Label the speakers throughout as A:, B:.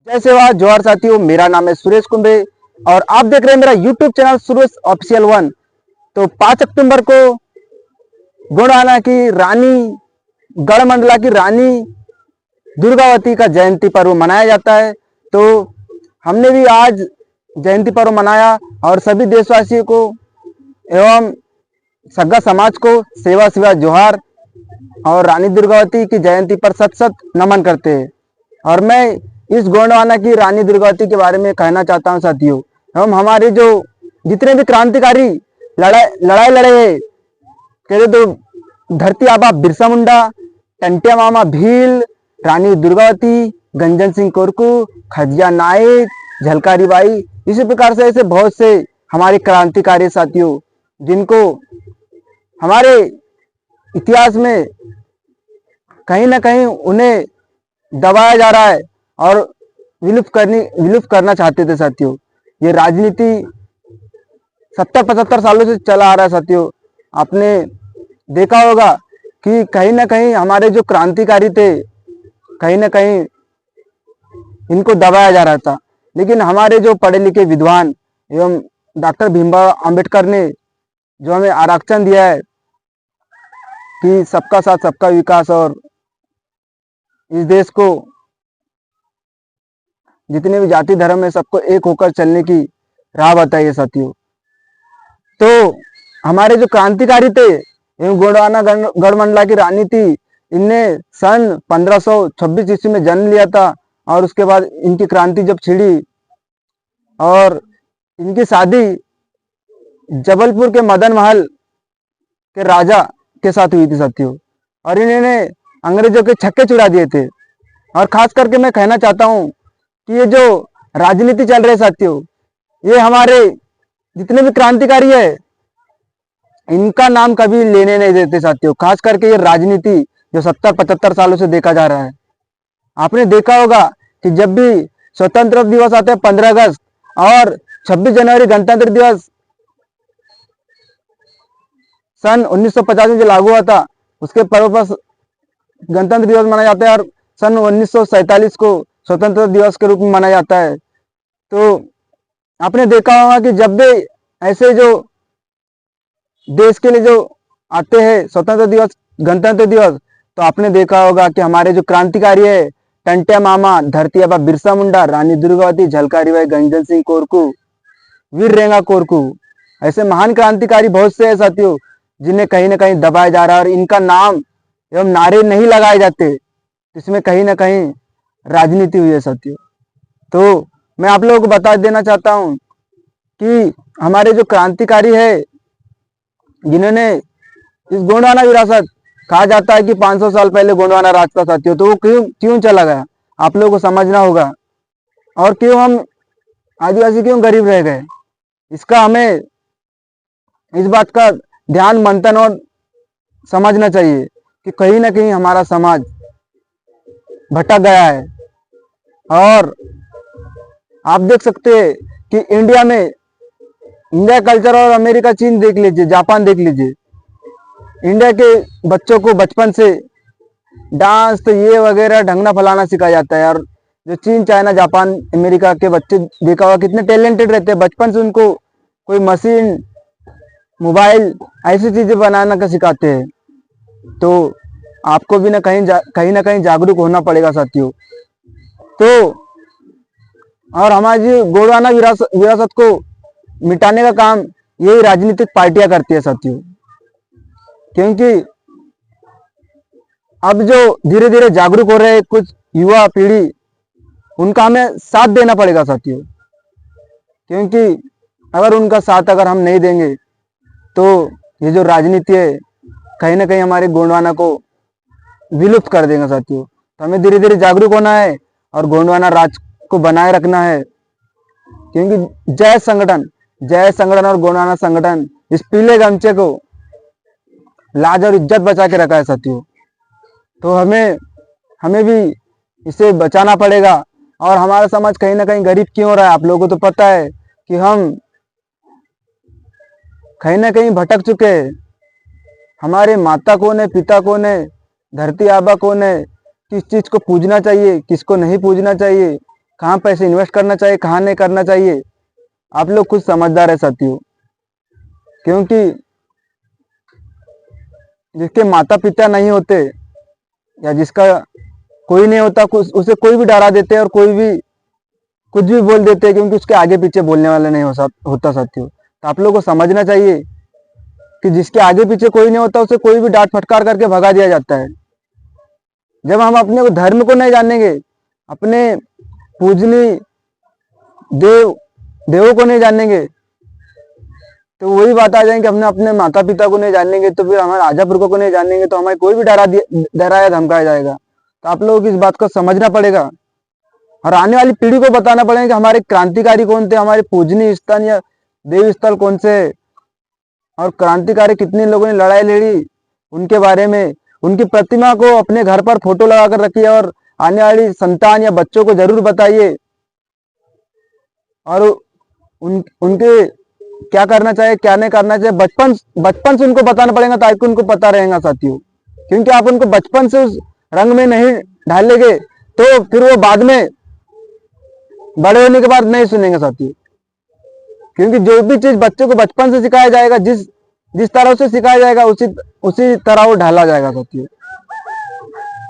A: जय सेवा जोहार साथियों, मेरा नाम है सुरेश कुंबे और आप देख रहे हैं मेरा यूट्यूब चैनल सुरेश ऑफिशियल 1। तो 5 अक्टूबर को गोंडवाना की रानी, गढ़मंडला की रानी दुर्गावती का जयंती पर्व मनाया जाता है। तो हमने भी आज जयंती पर्व मनाया और सभी देशवासियों को एवं सग्गा समाज को सेवा सेवा जोहार और रानी दुर्गावती की जयंती पर सत सत नमन करते हैं। और मैं इस गोंडवाना की रानी दुर्गावती के बारे में कहना चाहता हूं साथियों, हम हमारे जो जितने भी क्रांतिकारी लड़ाई लड़े हैं, कहते तो धरती आबा बिरसा मुंडा, टंटिया मामा भील, रानी दुर्गावती, गंजन सिंह कोरकू, खजिया नायक, झलकारी बाई, इसी प्रकार से ऐसे बहुत से हमारे क्रांतिकारी साथियों जिनको हमारे इतिहास में कहीं ना कहीं उन्हें दबाया जा रहा है और विलुप्त करना चाहते थे साथियों। ये राजनीति 70-75 सालों से चला आ रहा है साथियों। आपने देखा होगा कि कहीं ना कहीं हमारे जो क्रांतिकारी थे, कहीं ना कहीं इनको दबाया जा रहा था, लेकिन हमारे जो पढ़े लिखे विद्वान एवं डॉक्टर भीमराव अंबेडकर ने जो हमें आरक्षण दिया है कि सबका साथ सबका विकास और इस देश को जितने भी जाति धर्म है सबको एक होकर चलने की राह बताई है साथियों। तो हमारे जो क्रांतिकारी थे एवं गोंडवाना गढ़मंडला की रानी थी, इनने सन 1526 ईस्वी में जन्म लिया था और उसके बाद इनकी क्रांति जब छिड़ी और इनकी शादी जबलपुर के मदन महल के राजा के साथ हुई थी साथियों। और इन्होंने अंग्रेजों के छक्के छुड़ा दिए थे। और खास करके मैं कहना चाहता हूं कि ये जो राजनीति चल रही है साथियों, ये हमारे जितने भी क्रांतिकारी है इनका नाम कभी लेने नहीं देते साथियों। खास करके ये राजनीति जो 70-75 सालों से देखा जा रहा है। आपने देखा होगा कि जब भी स्वतंत्र दिवस आता है 15 अगस्त और 26 जनवरी गणतंत्र दिवस सन 1950 में जो लागू हुआ था, उसके पर्व पर गणतंत्र दिवस मनाया जाता है और सन 1947 को स्वतंत्रता दिवस के रूप में मनाया जाता है। तो आपने देखा होगा कि जब भी ऐसे जो देश के लिए जो आते हैं स्वतंत्रता दिवस, गणतंत्र दिवस, तो आपने देखा होगा कि हमारे जो क्रांतिकारी है टंटिया मामा, धरती आबा बिरसा मुंडा, रानी दुर्गावती, झलकारी बाई, गंजन सिंह कोरकू, वीर रेंगा कोरकू, ऐसे महान क्रांतिकारी बहुत से हैं साथियों जिन्हें कहीं ना कहीं दबाया जा रहा है और इनका नाम एवं नारे नहीं लगाए जाते। इसमें कहीं ना कहीं राजनीति हुई है साथियों। तो मैं आप लोगों को बता देना चाहता हूं कि हमारे जो क्रांतिकारी है जिन्होंने इस गोंडवाना विरासत, कहा जाता है कि 500 साल पहले गोंडवाना राज था साथियों, तो वो क्यों चला गया आप लोगों को समझना होगा। और क्यों हम आदिवासी क्यों गरीब रह गए, इसका हमें इस बात का ध्यान मंथन और समझना चाहिए कि कहीं ना कहीं हमारा समाज भटक गया है। और आप देख सकते हैं कि इंडिया कल्चर और अमेरिका चीन देख लीजिए, जापान देख लीजिए, इंडिया के बच्चों को बचपन से डांस तो ये वगैरह ढंगना फलाना सिखाया जाता है। और जो चीन, चाइना, जापान, अमेरिका के बच्चे देखा हुआ कितने टैलेंटेड रहते हैं, बचपन से उनको कोई मशीन, मोबाइल ऐसी चीजें बनाना का सिखाते हैं। तो आपको भी कहीं ना कहीं जागरूक होना पड़ेगा साथियों। तो और हमारी गोंडवाना विरासत को मिटाने का काम यही राजनीतिक पार्टियां करती है साथियों। क्योंकि अब जो धीरे धीरे जागरूक हो रहे हैं कुछ युवा पीढ़ी, उनका हमें साथ देना पड़ेगा साथियों। क्योंकि अगर उनका साथ अगर हम नहीं देंगे तो ये जो राजनीति है कहीं ना कहीं हमारे गोंडवाना को विलुप्त कर देगा साथियों। तो हमें धीरे धीरे जागरूक होना है और गोंडवाना राज को बनाए रखना है। क्योंकि जय संगठन और गोंडवाना संगठन इस पीले गमछे को लाज और इज्जत बचा के रखा है साथियों। तो हमें भी इसे बचाना पड़ेगा। और हमारा समाज कहीं ना कहीं गरीब क्यों हो रहा है, आप लोगों को तो पता है कि हम कहीं ना कहीं भटक चुके हैं। हमारे माता कौन है, पिता कौन है, धरती आबा कौन है, किस चीज को पूजना चाहिए, किसको नहीं पूजना चाहिए, कहाँ पैसे इन्वेस्ट करना चाहिए, कहाँ नहीं करना चाहिए, आप लोग खुद समझदार है साथियों। क्योंकि जिसके माता पिता नहीं होते या जिसका कोई नहीं होता, उसे कोई भी डरा देते हैं और कोई भी कुछ भी बोल देते हैं, क्योंकि उसके आगे पीछे बोलने वाला नहीं होता साथियों। तो आप लोगों को समझना चाहिए कि जिसके आगे पीछे कोई नहीं होता उसे कोई भी डांट फटकार करके भगा दिया जाता है। जब हम अपने धर्म को नहीं जानेंगे, अपने पूजनीय देवों को नहीं जानेंगे, तो वही बात आ जाएगी। हमने अपने माता पिता को नहीं जानेंगे तो फिर हमारे आजा पुरखों को नहीं जानेंगे तो हमें कोई भी डराया धमकाया जाएगा। तो आप लोगों को इस बात को समझना पड़ेगा और आने वाली पीढ़ी को बताना पड़ेगा कि हमारे क्रांतिकारी कौन थे, हमारे पूजनीय स्थान या देव स्थल कौन से, और क्रांतिकारी कितने लोगों ने लड़ाई लड़ी उनके बारे में। उनकी प्रतिमा को अपने घर पर फोटो लगाकर रखिए और आने वाली संतान या बच्चों को जरूर बताइए। और उनके क्या करना चाहिए क्या नहीं करना चाहिए बचपन से उनको बताना पड़ेगा, ताकि उनको पता रहेगा साथियों। क्योंकि आप उनको बचपन से उस रंग में नहीं ढालेंगे तो फिर वो बाद में बड़े होने के बाद नहीं सुनेंगे साथियों। क्योंकि जो भी चीज बच्चे को बचपन से सिखाया जाएगा, जिस तरह से सिखाया जाएगा उसी तरह वो ढाला जाएगा साथियों।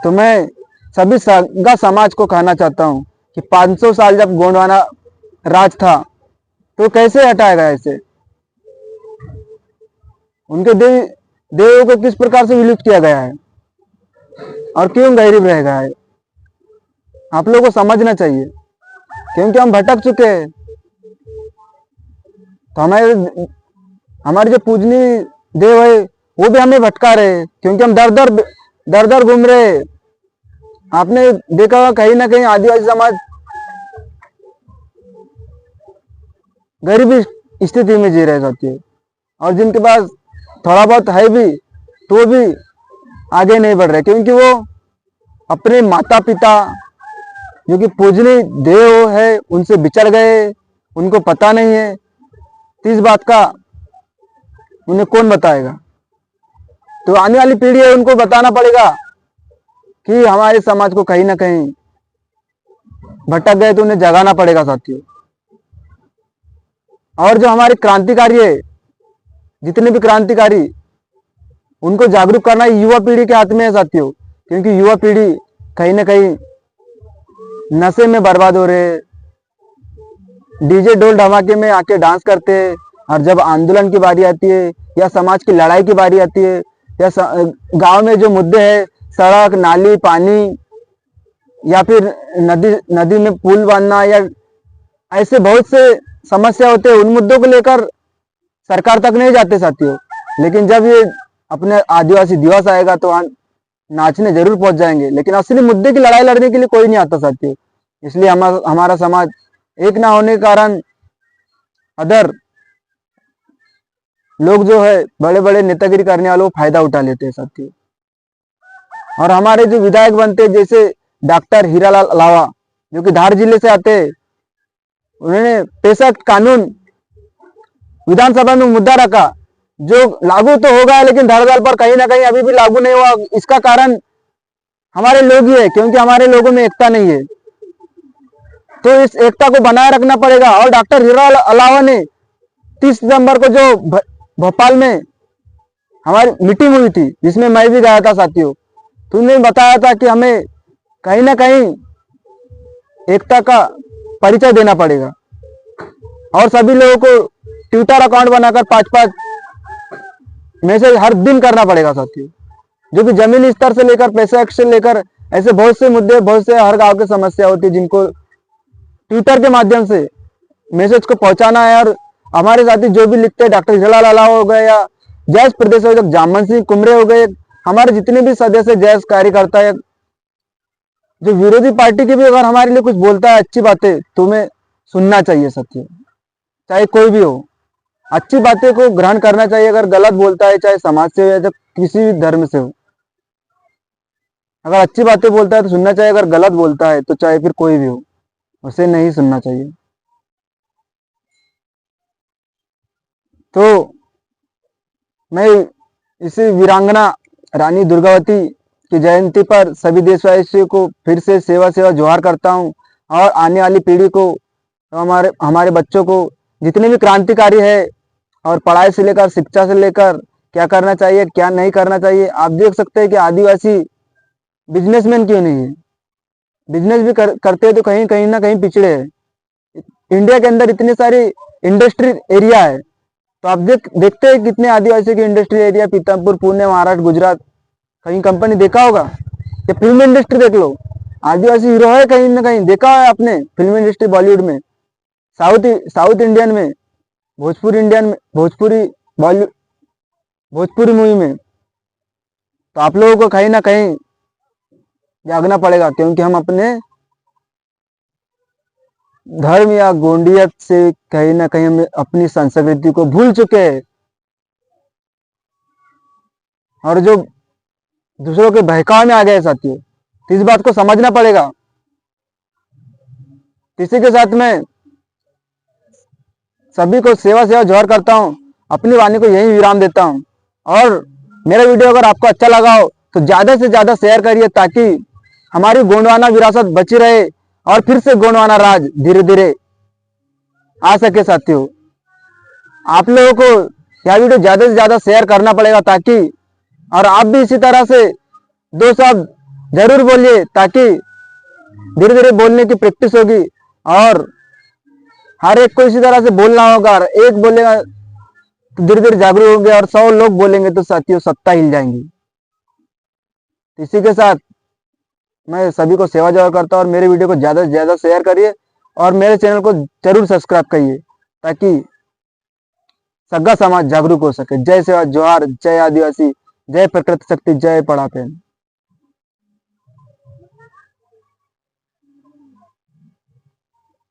A: तो मैं सभी संगा समाज को कहना चाहता हूँ कि 500 साल जब गोंडवाना राज था तो कैसे हटाएगा ऐसे, उनके देवों को किस प्रकार से विलुप्त किया गया है और क्यों गरीब रह गया है, आप लोगों को समझना चाहिए। क्योंकि हम भटक चुके हैं। तो हमारे जो पूजनीय देव है वो भी हमें भटका रहे हैं, क्योंकि हम दर दर घूम रहे हैं। आपने देखा होगा कहीं ना कहीं आदिवासी समाज गरीबी स्थिति में जी रहे साथियों, और जिनके पास थोड़ा बहुत है भी तो भी आगे नहीं बढ़ रहे, क्योंकि वो अपने माता पिता जो कि पूजनीय देव है उनसे बिछड़ गए, उनको पता नहीं है। तो इस बात का उन्हें कौन बताएगा। तो आने वाली पीढ़ी है उनको बताना पड़ेगा कि हमारे समाज को कहीं ना कहीं भटक गए तो उन्हें जगाना पड़ेगा साथियों। और जो हमारे क्रांतिकारी है, जितने भी क्रांतिकारी, उनको जागरूक करना युवा पीढ़ी के हाथ में है साथियों। क्योंकि युवा पीढ़ी कहीं ना कहीं नशे में बर्बाद हो रहे, डीजे डोल धमाके में आके डांस करते हैं, और जब आंदोलन की बारी आती है या समाज की लड़ाई की बारी आती है या गांव में जो मुद्दे हैं, सड़क नाली पानी या फिर नदी में पुल बनना या ऐसे बहुत से समस्या होते हैं, उन मुद्दों को लेकर सरकार तक नहीं जाते साथियों। लेकिन जब ये अपने आदिवासी दिवस आएगा तो नाचने जरूर पहुंच जाएंगे, लेकिन असली मुद्दे की लड़ाई लड़ने के लिए कोई नहीं आता साथियों। इसलिए हमारा समाज एक ना होने के कारण अदर लोग जो है बड़े बड़े नेतागिरी करने वालों फायदा उठा लेते हैं साथियों। और हमारे जो विधायक बनते हैं जैसे डॉक्टर हीरालाल अलावा जो कि धार जिले से आते हैं, उन्होंने पेशा कानून विधानसभा में मुद्दा रखा जो लागू तो होगा लेकिन धड़धड़ पर कहीं ना कहीं अभी भी लागू नहीं हुआ। इसका कारण हमारे लोग ही है, क्योंकि हमारे लोगों में एकता नहीं है। तो इस एकता को बनाए रखना पड़ेगा। और डॉक्टर हीरालाल अलावा ने 30 सितंबर को जो भोपाल में हमारी मीटिंग हुई थी जिसमें मैं भी गया था साथियों, तो उन्होंने बताया था कि हमें कहीं ना कहीं एकता का परिचय देना पड़ेगा और सभी लोगों को ट्विटर अकाउंट बनाकर 5-5 मैसेज हर दिन करना पड़ेगा साथियों। जो कि जमीनी स्तर से लेकर पैसा से लेकर ऐसे बहुत से मुद्दे, बहुत से हर गांव की समस्या होती है जिनको ट्विटर के माध्यम से मैसेज को पहुंचाना है। और हमारे साथी जो भी लिखते हैं, डॉक्टर हीरालाल अलावा हो गए या जैस प्रदेश हो गए, जामन सिंह कुमरे हो गए, हमारे जितने भी सदस्य जैस कार्यकर्ता है, जो विरोधी पार्टी के भी अगर हमारे लिए कुछ बोलता है अच्छी बातें तो हमें सुनना चाहिए साथियों, चाहे कोई भी हो। अच्छी बातें को ग्रहण करना चाहिए। अगर गलत बोलता है चाहे समाज से हो या किसी भी धर्म से हो, अगर अच्छी बातें बोलता है तो सुनना चाहिए। अगर गलत बोलता है तो चाहे फिर कोई भी हो, उसे नहीं सुनना चाहिए। तो मैं इसी वीरांगना रानी दुर्गावती की जयंती पर सभी देशवासियों को फिर से सेवा जोहार करता हूं। और आने वाली पीढ़ी को, तो हमारे हमारे बच्चों को जितने भी क्रांतिकारी है, और पढ़ाई से लेकर शिक्षा से लेकर क्या करना चाहिए क्या नहीं करना चाहिए। आप देख सकते हैं कि आदिवासी बिजनेसमैन क्यों नहीं है, बिजनेस भी करते हैं तो कहीं कहीं ना कहीं पिछड़े हैं। इंडिया के अंदर इतने सारे इंडस्ट्री एरिया है, तो आप देखते हैं कितने आदिवासी के इंडस्ट्री एरिया, पीतमपुर, पुणे, महाराष्ट्र, गुजरात, कहीं कंपनी देखा होगा। या फिल्म इंडस्ट्री देख लो, आदिवासी हीरो है कहीं ना कहीं, देखा है आपने फिल्म इंडस्ट्री बॉलीवुड में, साउथ इंडियन में, भोजपुरी बॉलीवुड, भोजपुरी मूवी में। तो आप लोगों को कहीं ना कहीं जागना पड़ेगा, क्योंकि हम अपने धर्म या गोंडियत से कहीं ना कहीं हम अपनी संस्कृति को भूल चुके हैं, और जो दूसरों के बहकावे में आ गए साथियों। तो इस बात को समझना पड़ेगा। इसी के साथ में सभी को सेवा सेवा जोहर करता हूँ, अपनी वाणी को यही विराम देता हूँ। और मेरा वीडियो अगर आपको अच्छा लगा हो तो ज्यादा से ज्यादा शेयर करिए, ताकि हमारी गोंडवाना विरासत बची रहे और फिर से गोंडवाना राज धीरे धीरे आ सके साथियों। आप लोगों को यह वीडियो ज्यादा से ज्यादा शेयर करना पड़ेगा, ताकि, और आप भी इसी तरह से दो शब्द जरूर बोलिए, ताकि धीरे धीरे बोलने की प्रैक्टिस होगी। और हर एक को इसी तरह से बोलना होगा, और एक बोलेगा तो धीरे धीरे जागरूक होंगे, और 100 लोग बोलेंगे तो साथियों सत्ता हिल जाएंगी। इसी के साथ मैं सभी को सेवा जवाब करता हूँ, और मेरे वीडियो को ज्यादा से ज्यादा शेयर करिए, और मेरे चैनल को जरूर सब्सक्राइब करिए, ताकि सगा समाज जागरूक हो सके। जय सेवा जोहार, जय आदिवासी, जय प्रकृति शक्ति, जय पढ़ापेन।